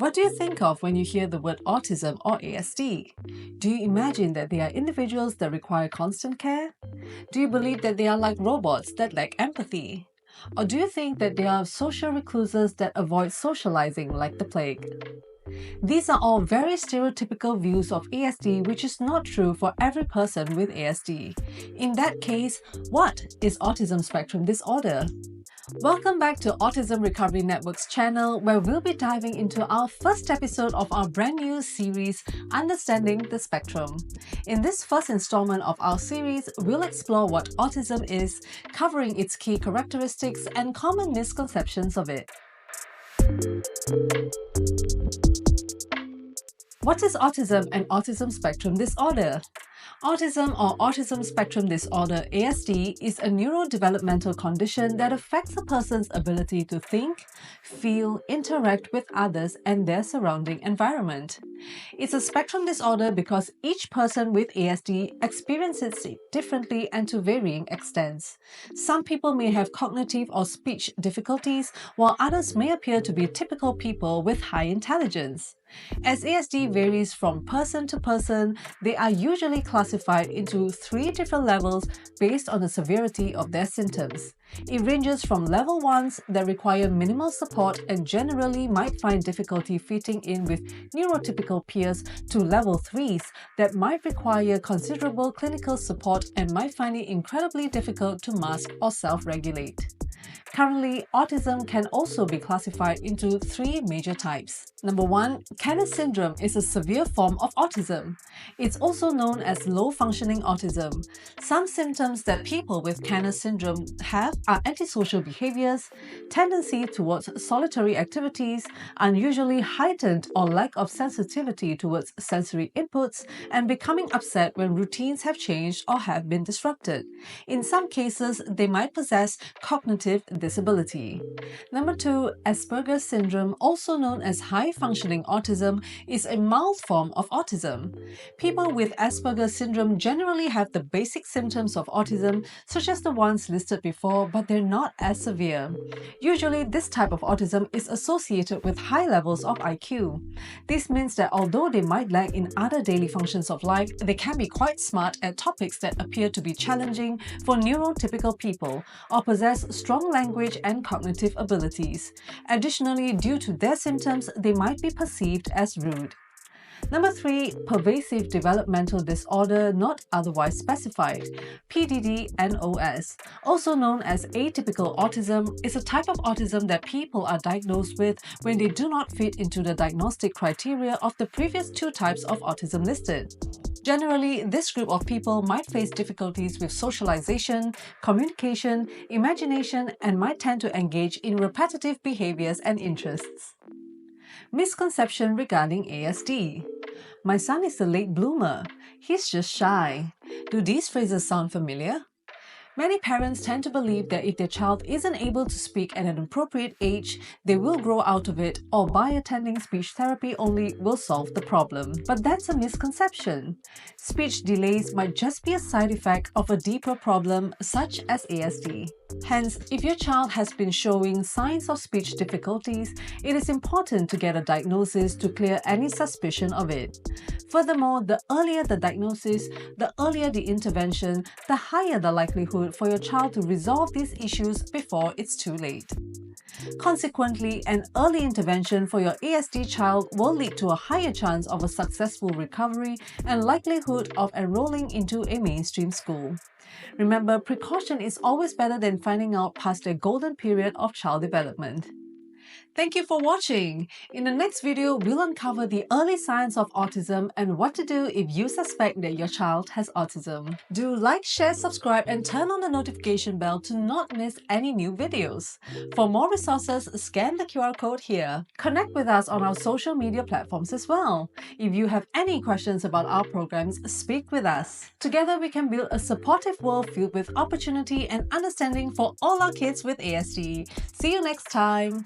What do you think of when you hear the word autism or ASD? Do you imagine that they are individuals that require constant care? Do you believe that they are like robots that lack empathy? Or do you think that they are social recluses that avoid socializing like the plague? These are all very stereotypical views of ASD, which is not true for every person with ASD. In that case, what is autism spectrum disorder? Welcome back to Autism Recovery Network's channel, where we'll be diving into our first episode of our brand new series, Understanding the Spectrum. In this first installment of our series, we'll explore what autism is, covering its key characteristics and common misconceptions of it. What is autism and autism spectrum disorder? Autism or autism spectrum disorder (ASD) is a neurodevelopmental condition that affects a person's ability to think, feel, interact with others and their surrounding environment. It's a spectrum disorder because each person with ASD experiences it differently and to varying extents. Some people may have cognitive or speech difficulties, while others may appear to be typical people with high intelligence. As ASD varies from person to person, they are usually classified into 3 different levels based on the severity of their symptoms. It ranges from level 1s that require minimal support and generally might find difficulty fitting in with neurotypical peers to level 3s that might require considerable clinical support and might find it incredibly difficult to mask or self-regulate. Currently, autism can also be classified into 3 major types. Number 1, Kenner syndrome is a severe form of autism. It's also known as low-functioning autism. Some symptoms that people with Kenner syndrome have are antisocial behaviors, tendency towards solitary activities, unusually heightened or lack of sensitivity towards sensory inputs, and becoming upset when routines have changed or have been disrupted. In some cases, they might possess cognitive disability. Number 2, Asperger Syndrome, also known as high-functioning autism, is a mild form of autism. People with Asperger Syndrome generally have the basic symptoms of autism, such as the ones listed before, but they're not as severe. Usually, this type of autism is associated with high levels of IQ. This means that although they might lack in other daily functions of life, they can be quite smart at topics that appear to be challenging for neurotypical people, or possess strong language and cognitive abilities. Additionally, due to their symptoms, they might be perceived as rude. Number 3, Pervasive Developmental Disorder Not Otherwise Specified, PDD-NOS, also known as atypical autism, is a type of autism that people are diagnosed with when they do not fit into the diagnostic criteria of the previous 2 types of autism listed. Generally, this group of people might face difficulties with socialization, communication, imagination, and might tend to engage in repetitive behaviors and interests. Misconception regarding ASD. My son is a late bloomer. He's just shy. Do these phrases sound familiar? Many parents tend to believe that if their child isn't able to speak at an appropriate age, they will grow out of it, or by attending speech therapy only will solve the problem. But that's a misconception. Speech delays might just be a side effect of a deeper problem, such as ASD. Hence, if your child has been showing signs of speech difficulties, it is important to get a diagnosis to clear any suspicion of it. Furthermore, the earlier the diagnosis, the earlier the intervention, the higher the likelihood for your child to resolve these issues before it's too late. Consequently, an early intervention for your ASD child will lead to a higher chance of a successful recovery and likelihood of enrolling into a mainstream school. Remember, precaution is always better than finding out past the golden period of child development. Thank you for watching. In the next video, we'll uncover the early signs of autism and what to do if you suspect that your child has autism. Do like, share, subscribe, and turn on the notification bell to not miss any new videos. For more resources, scan the QR code here. Connect with us on our social media platforms as well. If you have any questions about our programs, speak with us. Together, we can build a supportive world filled with opportunity and understanding for all our kids with ASD. See you next time.